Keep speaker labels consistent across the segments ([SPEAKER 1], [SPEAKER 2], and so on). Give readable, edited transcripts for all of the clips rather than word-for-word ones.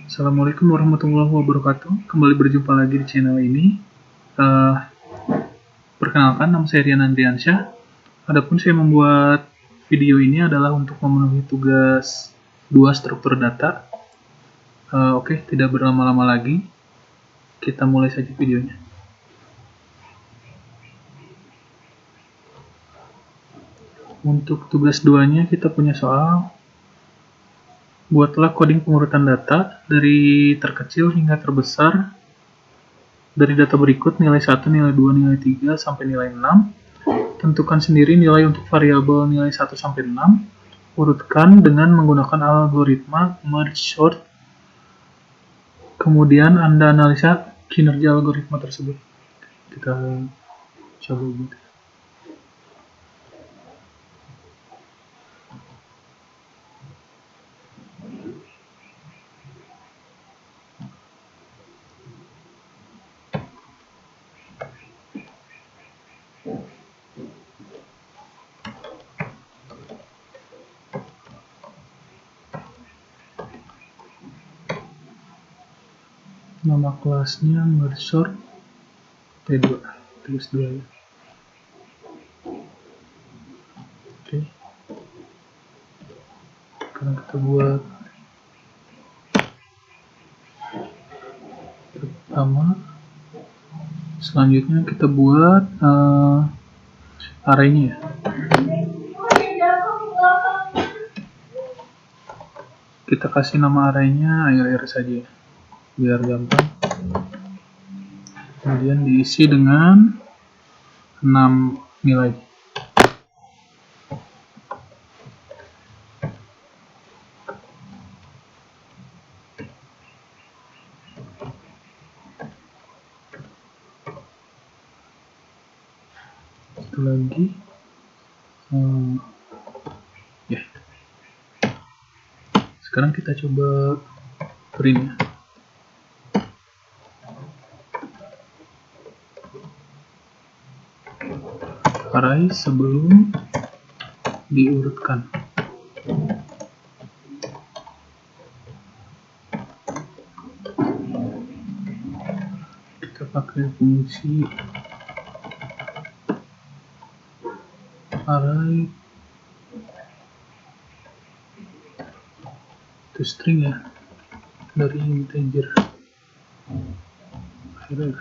[SPEAKER 1] Assalamualaikum warahmatullahi wabarakatuh. Kembali berjumpa lagi di channel ini. Eh, Perkenalkan, nama saya Rian Andriansyah. Adapun saya membuat video ini adalah untuk memenuhi tugas 2 struktur data. Oke, tidak berlama-lama lagi. Kita mulai saja videonya. Untuk tugas 2-nya kita punya soal. Buatlah coding pengurutan data dari terkecil hingga terbesar dari data berikut: nilai 1, nilai 2, nilai 3, sampai nilai 6. Tentukan sendiri nilai untuk variabel nilai 1 sampai 6. Urutkan dengan menggunakan algoritma merge sort. Kemudian Anda analisa kinerja algoritma tersebut. Kita coba buat. Nama kelasnya merge sort T2, tulis 2 ya. Oke. Sekarang kita buat pertama. Selanjutnya kita buat array-nya ya. Kita kasih nama array-nya air saja ya, biar gampang. Kemudian diisi dengan 6 nilai. Satu lagi ya. Sekarang kita coba print ya. Array sebelum diurutkan. Kita pakai fungsi array to string ya, dari integer. Akhirnya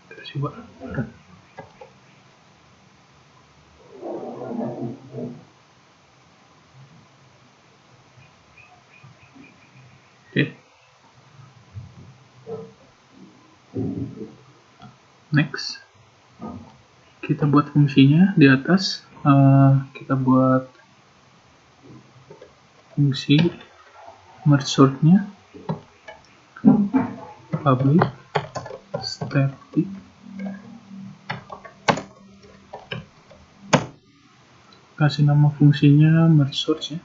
[SPEAKER 1] kita coba run. Oke. Next, kita buat fungsinya di atas. Kita buat fungsi merge sort-nya, public static kasih nama fungsinya merge sort ya.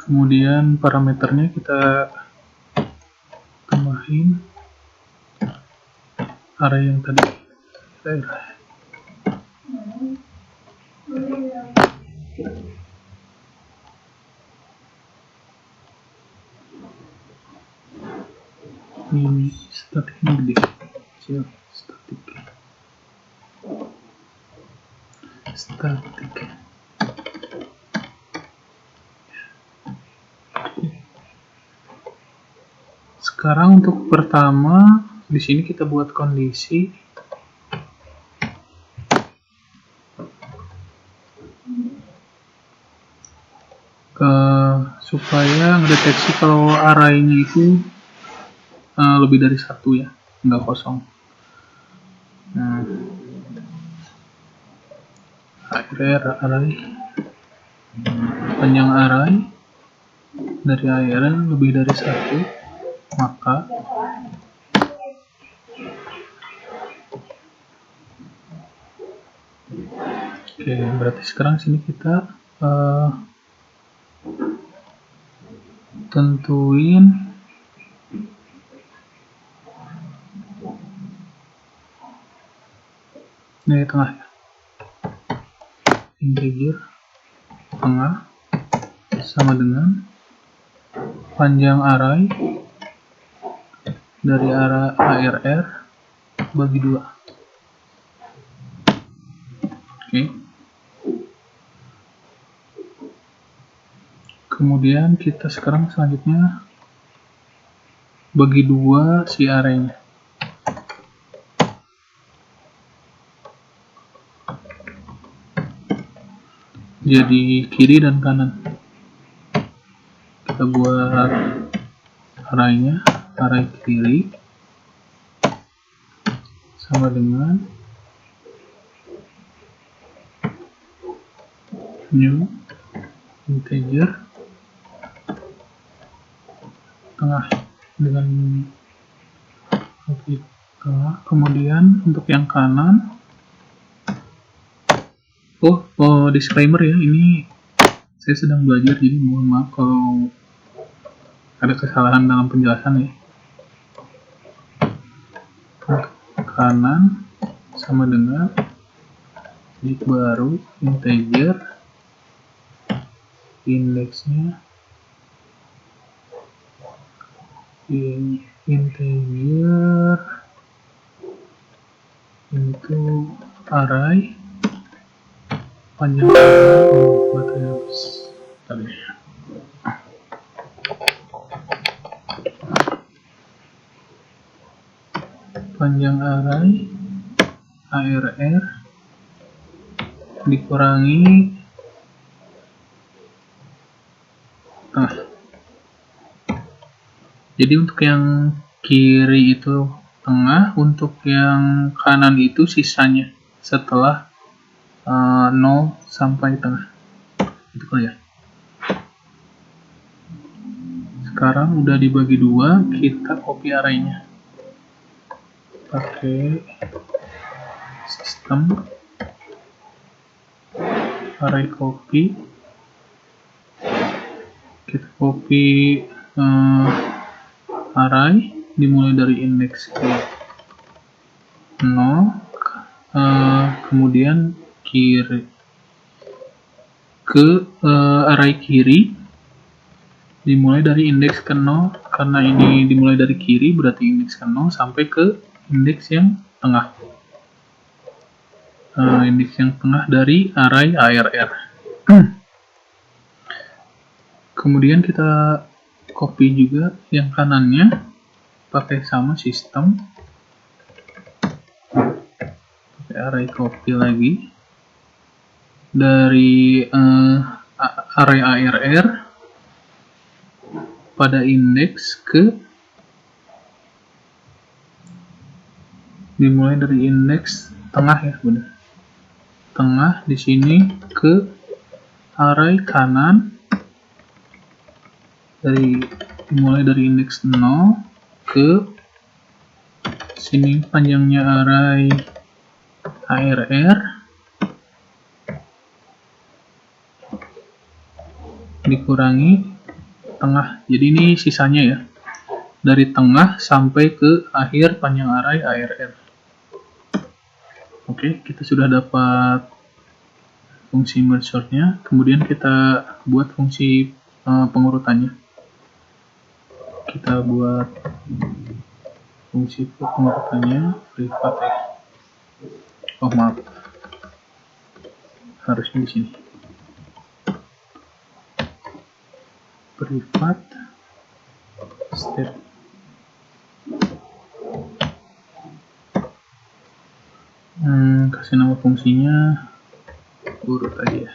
[SPEAKER 1] Kemudian parameternya kita tambahin array yang tadi. Ini statiknya gede, statik. Sekarang untuk pertama, di sini kita buat kondisi supaya ngedeteksi kalau array-nya itu lebih dari 1 ya, nggak kosong. Nah, array panjang array dari ARN lebih dari 1, maka oke, berarti sekarang sini kita tentuin nilai tengah ya. integer tengah sama dengan panjang array dari arah ARR bagi 2. Oke. Kemudian kita sekarang selanjutnya bagi 2 si array-nya. Jadi kiri dan kanan. Kita buat array-nya, array kiri sama dengan new integer tengah dengan tengah. Kemudian untuk yang kanan, disclaimer ya, ini saya sedang belajar, jadi mohon maaf kalau ada kesalahan dalam penjelasan ya. Kanan sama dengan jadi baru integer indeksnya integer itu array panjang panjang array ARR dikurangi tengah. Jadi untuk yang kiri itu tengah, untuk yang kanan itu sisanya setelah 0 sampai tengah. Itu kan ya. Sekarang udah dibagi 2, kita copy array-nya. Pakai sistem array copy. Kita copy array dimulai dari indeks ke 0, kemudian kiri ke array kiri dimulai dari indeks ke 0. Karena ini dimulai dari kiri, berarti indeks ke 0 sampai ke indeks yang tengah. Indeks yang tengah dari array ARR. Kemudian kita copy juga yang kanannya pakai sama sistem, pakai array copy lagi dari array ARR pada indeks ke dimulai dari indeks tengah ya, benar. Tengah di sini ke array kanan dimulai dari indeks 0 ke sini panjangnya array ARR dikurangi tengah. Jadi ini sisanya ya, dari tengah sampai ke akhir panjang array ARR. Oke, kita sudah dapat fungsi merge sort-nya. Kemudian kita buat fungsi pengurutannya. Kita buat fungsi pengurutannya privat ya. Oh maaf, harusnya di sini. Privat step. Kasih nama fungsinya urut aja.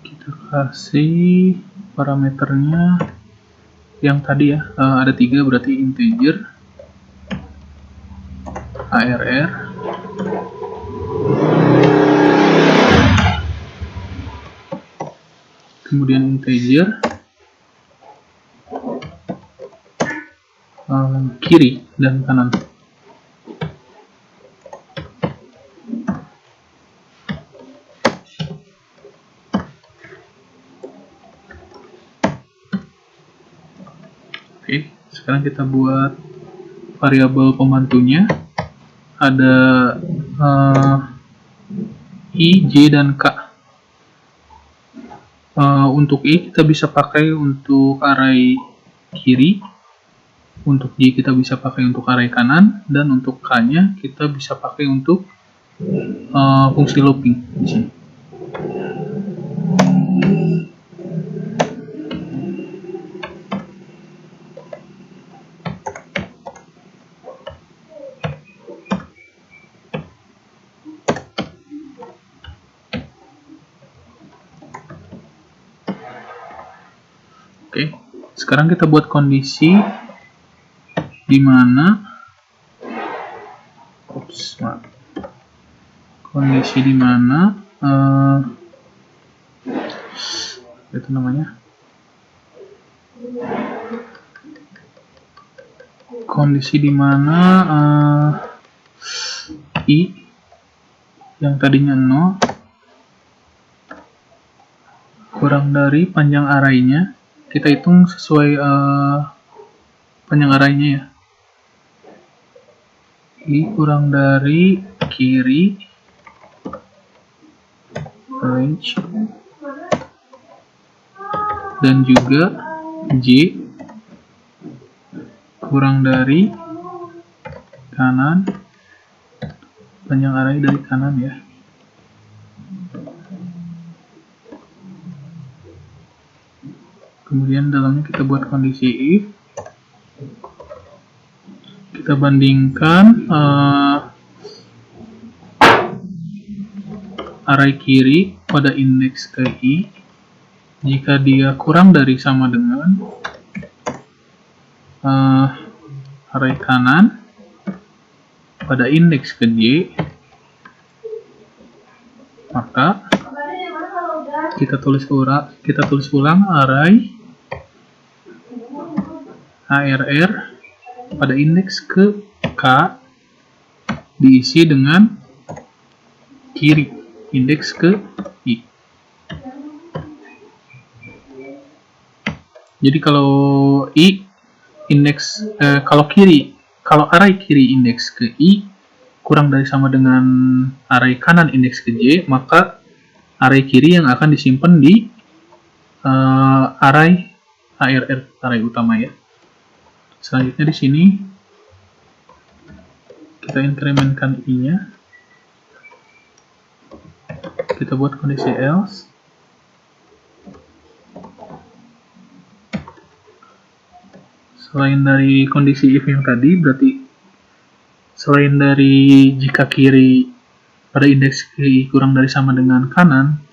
[SPEAKER 1] Kita kasih parameternya yang tadi ya, ada 3, berarti integer ARR kemudian integer kiri dan kanan. Oke, sekarang kita buat variabel pembantunya ada I, J, dan K. Untuk I kita bisa pakai untuk array kiri, untuk J kita bisa pakai untuk array kanan, dan untuk K-nya kita bisa pakai untuk fungsi looping di sini. Oke, sekarang kita buat kondisi di mana itu namanya kondisi di mana I yang tadinya 0 kurang dari panjang arraynya, kita hitung sesuai panjang arraynya ya. I kurang dari kiri range, dan juga J kurang dari kanan, panjang array dari kanan ya. Kemudian dalamnya kita buat kondisi if, kita bandingkan array kiri pada indeks ke I. Jika dia kurang dari sama dengan array kanan pada indeks ke J, maka kita tulis ulang array ARR pada indeks ke K diisi dengan kiri indeks ke I. Jadi kalau I indeks kalau array kiri indeks ke I kurang dari sama dengan array kanan indeks ke J, maka array kiri yang akan disimpan di array ARR, array utama ya. Selanjutnya di sini kita incrementkan I-nya. Kita buat kondisi else. Selain dari kondisi if yang tadi, berarti selain dari jika kiri pada indeks kiri kurang dari sama dengan kanan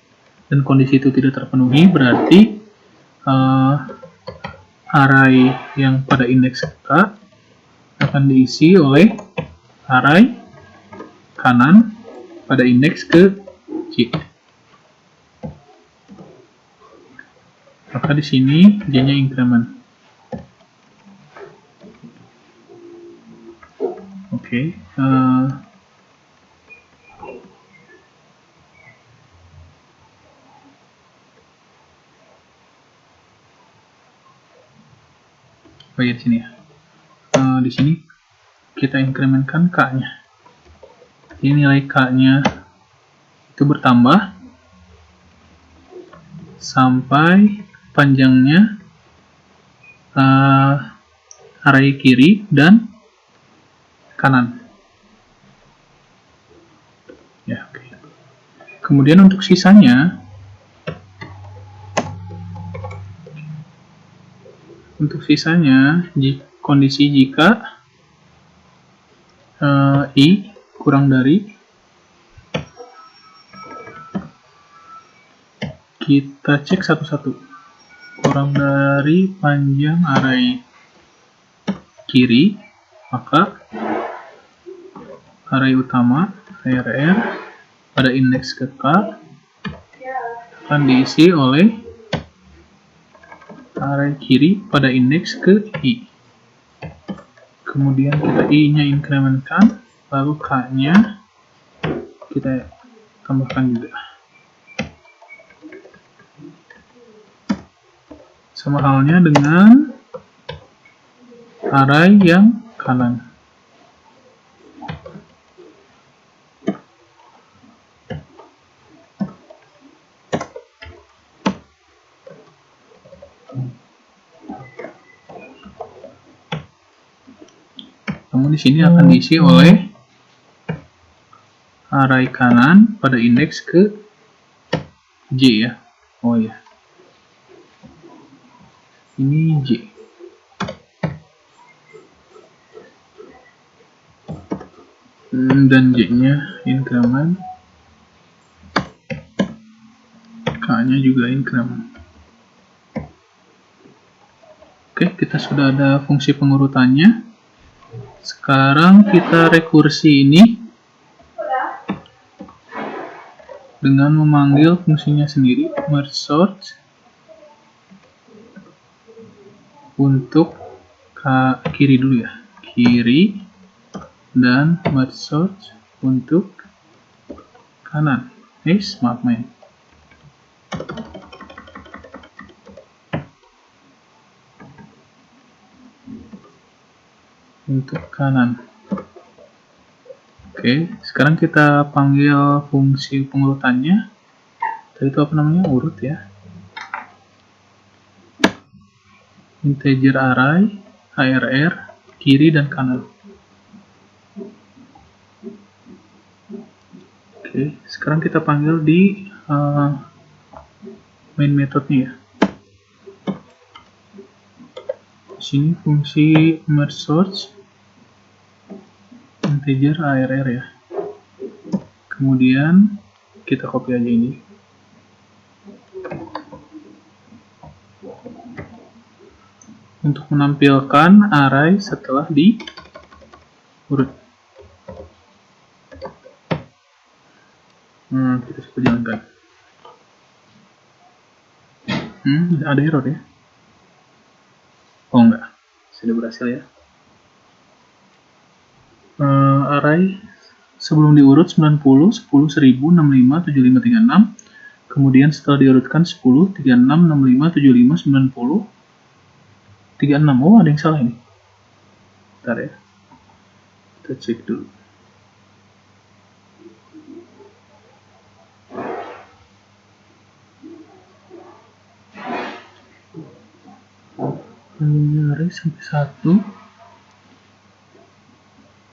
[SPEAKER 1] dan kondisi itu tidak terpenuhi, berarti array yang pada indeks K akan diisi oleh array kanan pada indeks ke J. Maka di sini J-nya increment. Oke. Di sini ya. Di sini kita incrementkan K-nya. Jadi nilai K-nya itu bertambah sampai panjangnya array kiri dan kanan. Ya, oke. Kemudian untuk sisanya, kondisi jika I kurang dari, kita cek satu-satu, kurang dari panjang array kiri, maka array utama ARR pada indeks ke K akan diisi oleh array kiri pada indeks ke I. Kemudian kita I-nya incrementkan, lalu K-nya kita tambahkan juga. Sama halnya dengan array yang kanan. Namun di sini akan diisi oleh array kanan pada indeks ke J ya. Oh ya. Ini J. Dan J-nya increment. K-nya juga increment. Oke, kita sudah ada fungsi pengurutannya. Sekarang kita rekursi ini dengan memanggil fungsinya sendiri, merge sort, untuk kiri dulu ya, kiri, dan merge sort untuk kanan. Maaf main. Untuk kanan. Oke, sekarang kita panggil fungsi pengurutannya. Tadi itu apa namanya? Urut ya. Integer array, ARR, kiri dan kanan. Oke, sekarang kita panggil di main methodnya ya. Sini fungsi merge sort integer ARR ya. Kemudian kita copy aja ini. Untuk menampilkan array setelah diurut. Kita coba jalankan. Ada error ya. Oh enggak, sudah berhasil ya. Array sebelum diurut 90, 10, 1000, 65, 75, 36. Kemudian setelah diurutkan 10, 36, 65, 75, 90, 36. Oh, ada yang salah ini. Bentar ya. Kita cek dulu. Array sampai 1.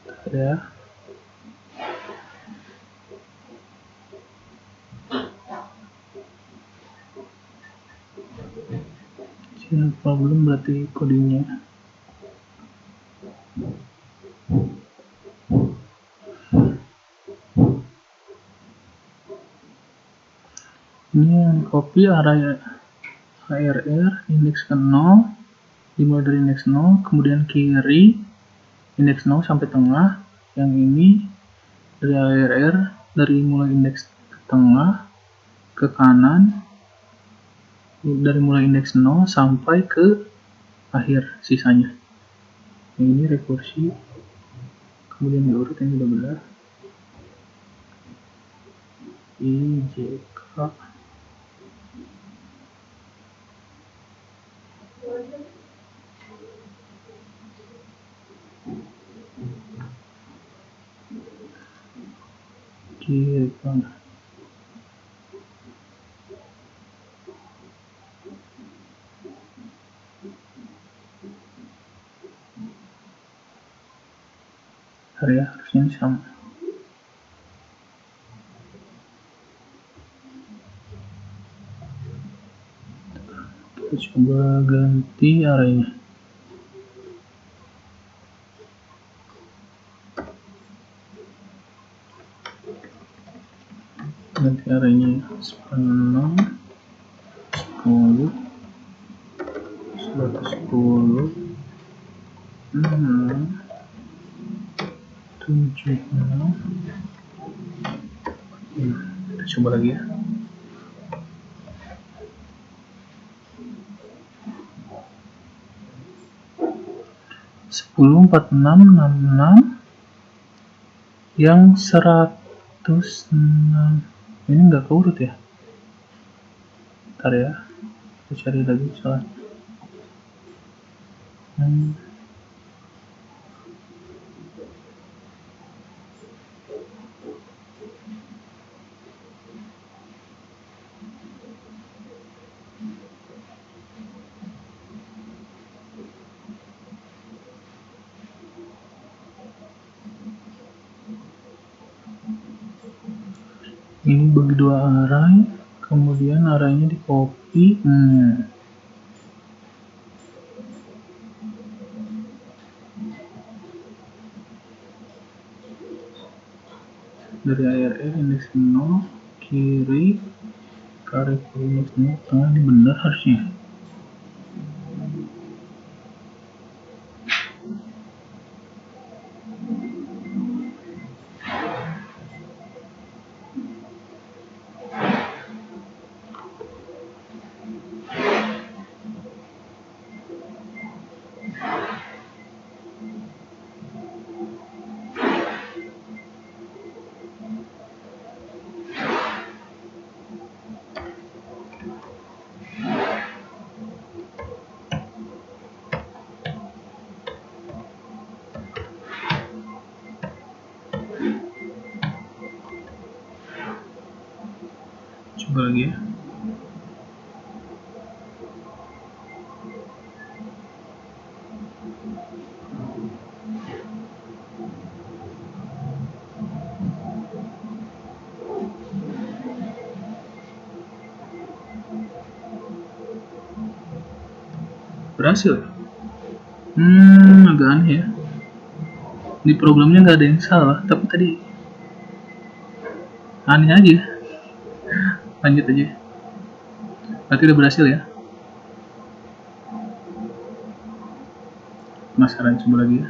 [SPEAKER 1] Bentar ya. Problem berarti codingnya. Ini yang copy array ARR indeks ke 0, dimulai dari indeks 0, kemudian kiri indeks 0 sampai tengah. Yang ini dari ARR dari mulai indeks ke tengah ke kanan, dari mulai indeks 0 sampai ke akhir sisanya. Ini rekursi, kemudian diurut yang sudah benar. IJK kiri kanan. Ya, harusnya ini sama. Kita coba ganti arraynya. Ganti arraynya 96, 10, 110, 6, 76. Kita coba lagi ya. 10, 46, 66, yang 106. Ini nggak keurut ya. Bentar ya, kita cari lagi soalnya. Ini bagi dua array, kemudian arraynya di copy. Dari ARR index 0 kiri ke array index 0 tengah, ini benar harusnya. Coba lagi ya. Berhasil. Agak aneh ya. Di programnya nggak ada yang salah, tapi tadi aneh aja. Lanjut aja. Berarti udah berhasil ya. Penasaran, coba lagi ya.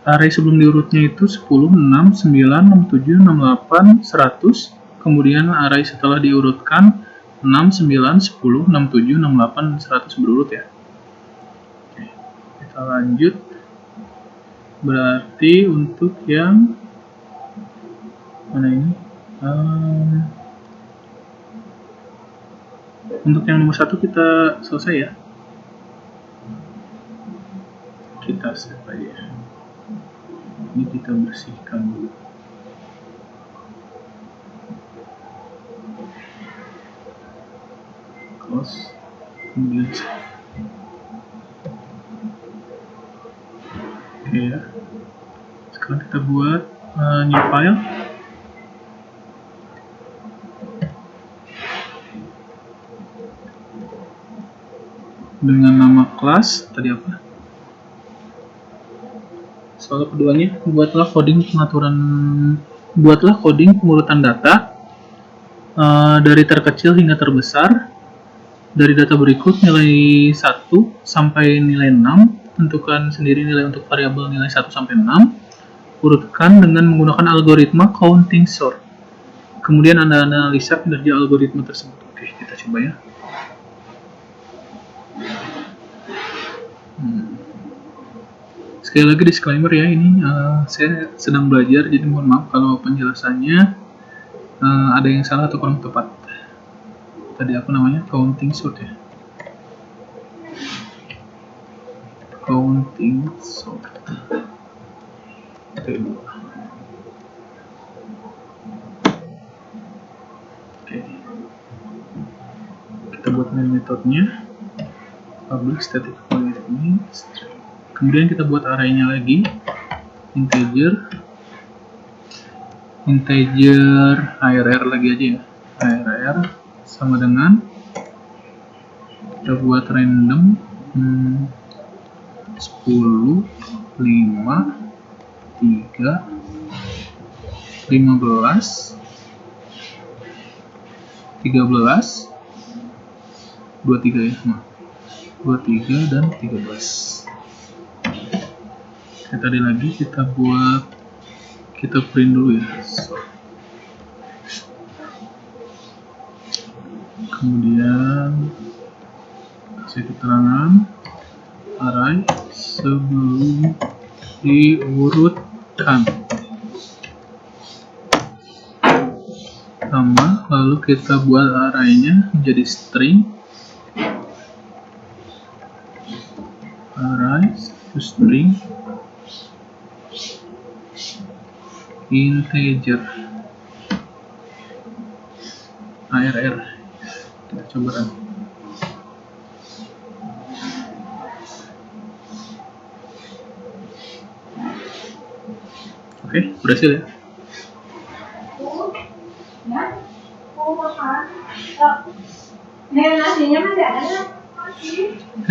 [SPEAKER 1] Array sebelum diurutnya itu 10, 6, 9, 67, 68, 100. Kemudian array setelah diurutkan 6, 9, 10, 67, 68, 100 berurut ya. Oke, kita lanjut. Berarti untuk yang mana ini? Untuk yang nomor 1 kita selesai ya. Kita save aja. Ini kita bersihkan dulu. Close. Kemudian save. Oke ya. Sekarang kita buat new file. Dengan nama kelas tadi apa? Soal keduanya, buatlah coding pengurutan data dari terkecil hingga terbesar. Dari data berikut nilai 1 sampai nilai 6, tentukan sendiri nilai untuk variabel nilai 1 sampai 6. Urutkan dengan menggunakan algoritma counting sort. Kemudian Anda analisa kinerja algoritma tersebut. Oke, kita coba ya. Sekali lagi disclaimer ya, ini saya sedang belajar, jadi mohon maaf kalau penjelasannya ada yang salah atau kurang tepat. Tadi apa namanya? Counting sort ya. Counting sort. Oke. Kita buat main metodenya. Public static void ini. Kemudian kita buat arraynya lagi, integer ARR lagi aja ya, ARR sama dengan kita buat random 10, 5, 3, 15, 13, 23 ya, 23 dan 13. Tadi lagi kita print dulu ya. Kemudian kasih keterangan array sebelum diurutkan, sama lalu kita buat arraynya menjadi string, array string integer ARR. Kita coba run. Oke, berhasil ya. Nah,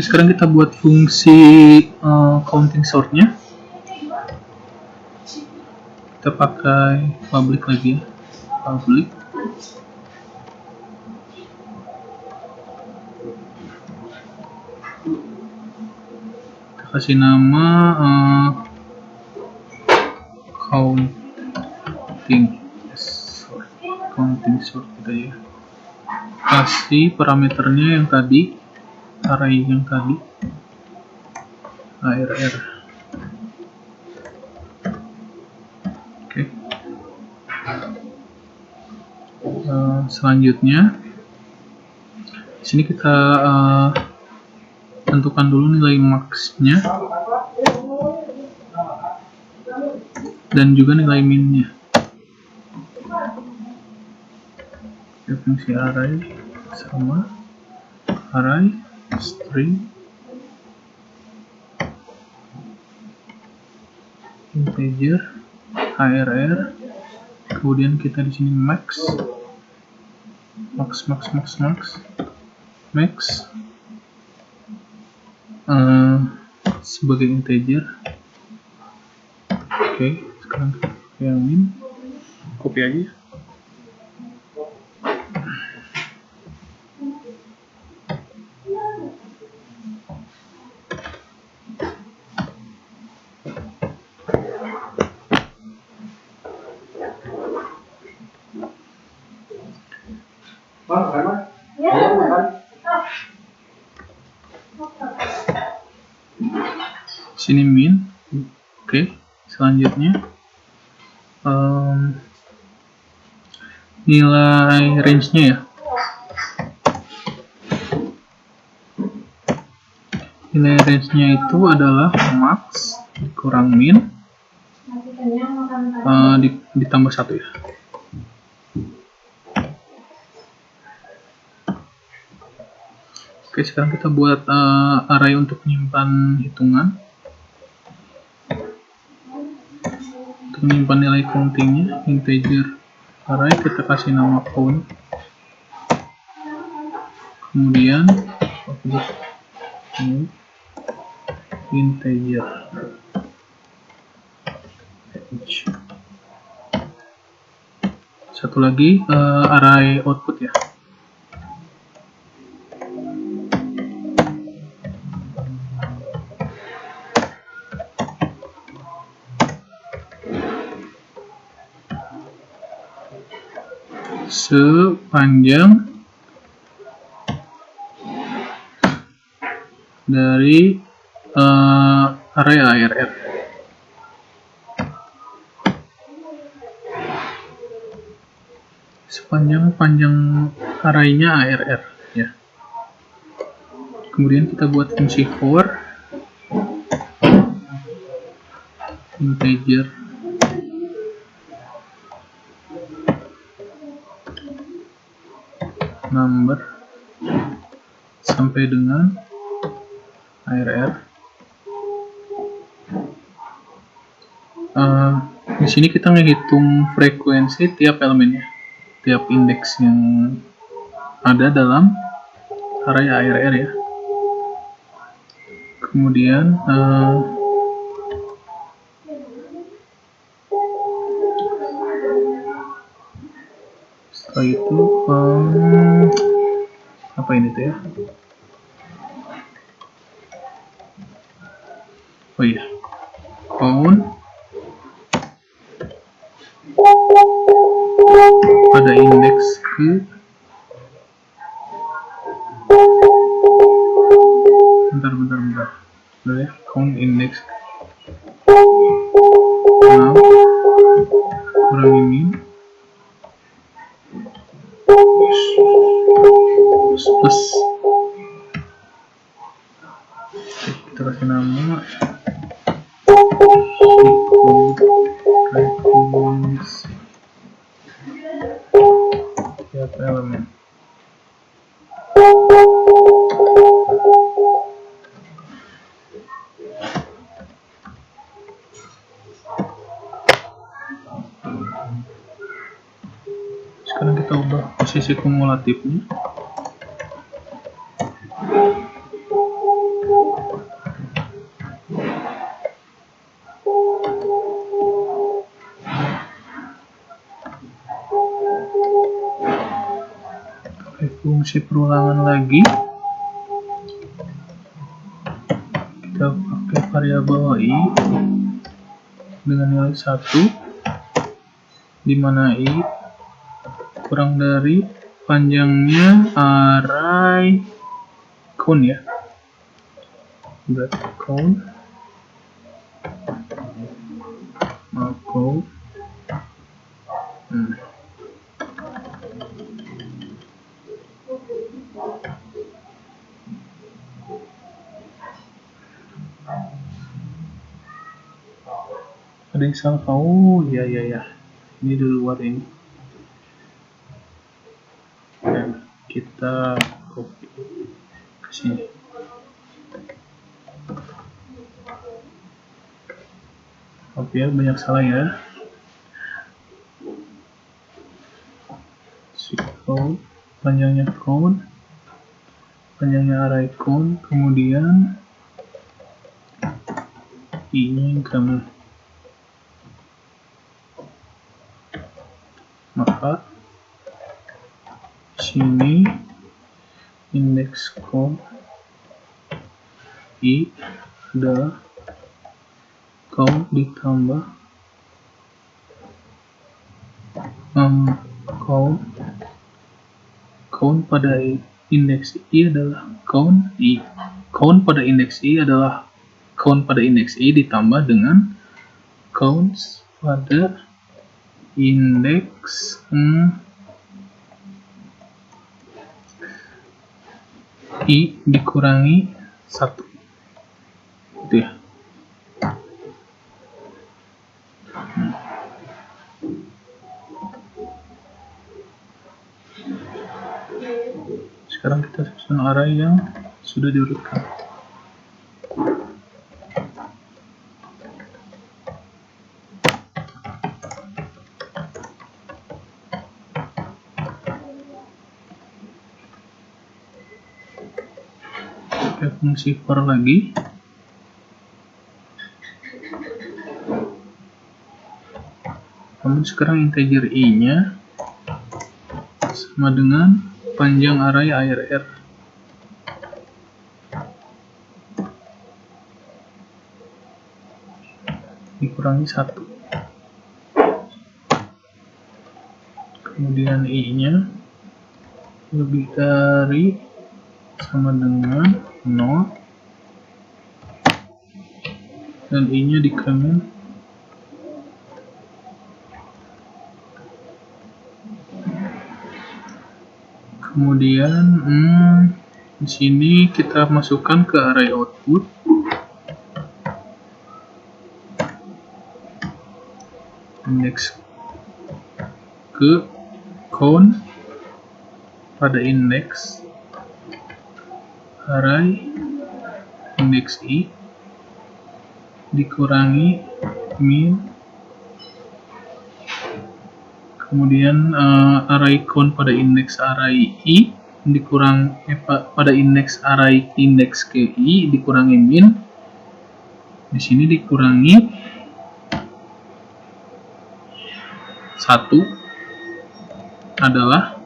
[SPEAKER 1] sekarang kita buat fungsi counting sortnya. Kita pakai public lagi ya, public. Kita kasih nama counting sort gitu ya. Kasih parameternya yang tadi, array yang tadi, arr. Oke. Selanjutnya di sini kita tentukan dulu nilai max-nya dan juga nilai min-nya. Fungsi array sama array string integer arr, kemudian kita di sini max sebagai integer. Oke, sekarang yang min copy aja. Sini min. Oke, selanjutnya nilai range-nya ya. Nilai range-nya itu adalah max kurang min ditambah 1 ya. Oke, sekarang kita buat array untuk menyimpan hitungan. Untuk menyimpan nilai countingnya, integer array, kita kasih nama count. Kemudian integer satu lagi array output ya. Sepanjang dari array arr. Sepanjang arraynya arr ya. Kemudian kita buat fungsi for integer number sampai dengan arr. Di sini kita menghitung frekuensi tiap elemennya, tiap indeks yang ada dalam array arr ya. Kemudian setelah itu apa ini tuh ya? Oh iya, count pada indeks ke bentar udah ya, count indeks 6 kurangi min plus. Oke, kita kasih nama frekuensi tiap elemen. Sekarang kita ubah posisi kumulatifnya. Pakai fungsi perulangan lagi. Kita pakai variabel i dengan nilai 1, di mana i kurang dari panjangnya array count ya. Berarti count count ada yang salah. Oh ya ini di luar ini. Dan kita copy ke sini. Oke, banyak salah ya. Count, panjangnya count, panjangnya array count, kemudian i-nya increment. Maka sini index count i adalah count ditambah count pada indeks i adalah count i. Count pada indeks i adalah count pada indeks i ditambah dengan count pada indeks i dikurangi 1. Gitu ya. Sekarang kita susun array yang sudah diurutkan. Pakai fungsi for lagi. Namun sekarang integer i-nya sama dengan panjang array arr dikurangi 1. Kemudian i-nya lebih dari sama dengan 0 dan i-nya decrement kemudian di sini kita masukkan ke array output indeks ke count pada indeks array indeks i dikurangi min, kemudian array count pada indeks array i dikurang pada indeks array indeks ke i dikurangi min, di sini dikurangi 1 adalah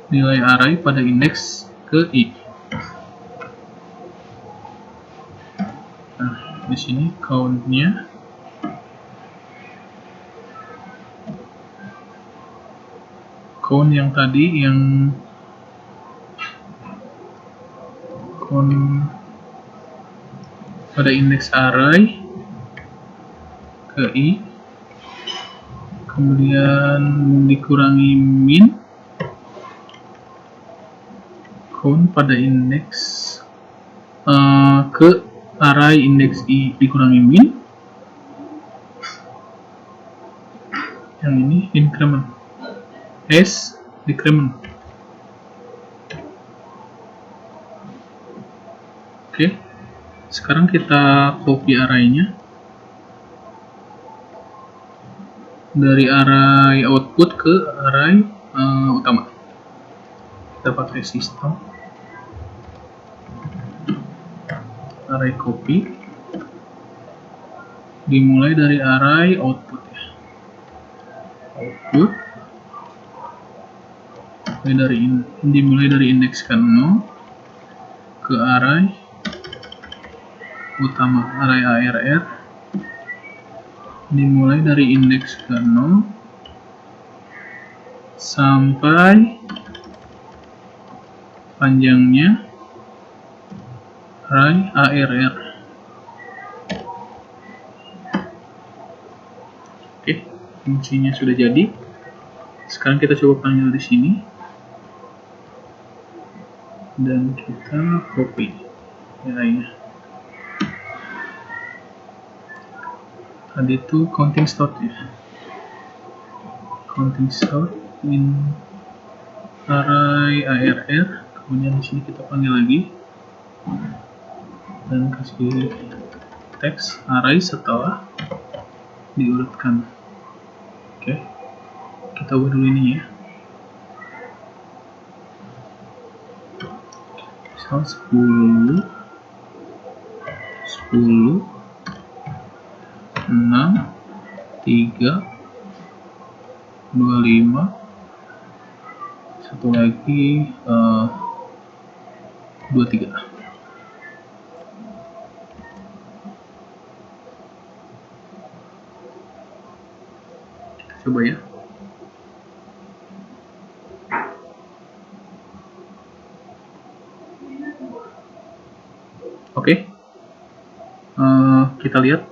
[SPEAKER 1] nilai array pada indeks ke i. Nah, di sini count-nya count yang tadi yang count pada indeks array ke i kemudian dikurangi min count pada indeks ke array indeks i dikurangi min, yang ini increment s decrement. Oke, sekarang kita copy array-nya dari array output ke array utama. Kita pakai sistem array copy, dimulai dari array output ya. Output dimulai dari indeks ke 0 ke array utama, array ARR dimulai dari indeks ke 0 sampai panjangnya array ARR. Oke, fungsinya sudah jadi. Sekarang kita coba panggil di sini dan kita copy array-nya. Tadi itu counting start ya. Counting start in array ARR. Kemudian di sini kita panggil lagi dan kasih teks array setelah diurutkan. Oke, kita ubah dulu ini ya. Misal 10 6 3 25, satu lagi 23. Coba ya. Oke. Kita lihat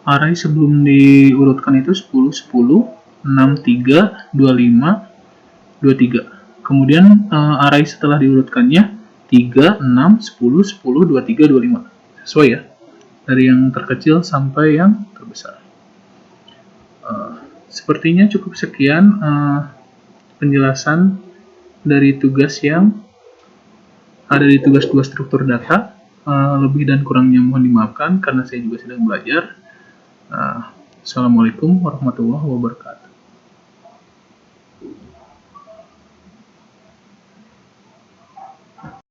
[SPEAKER 1] array sebelum diurutkan itu 10 10 6 3 25 23. Kemudian array setelah diurutkannya 3 6 10 10 23 25. Sesuai ya. Dari yang terkecil sampai yang terbesar. Sepertinya cukup sekian penjelasan dari tugas yang ada di tugas-tugas struktur data. Lebih dan kurangnya mohon dimaafkan karena saya juga sedang belajar. Assalamualaikum warahmatullahi wabarakatuh.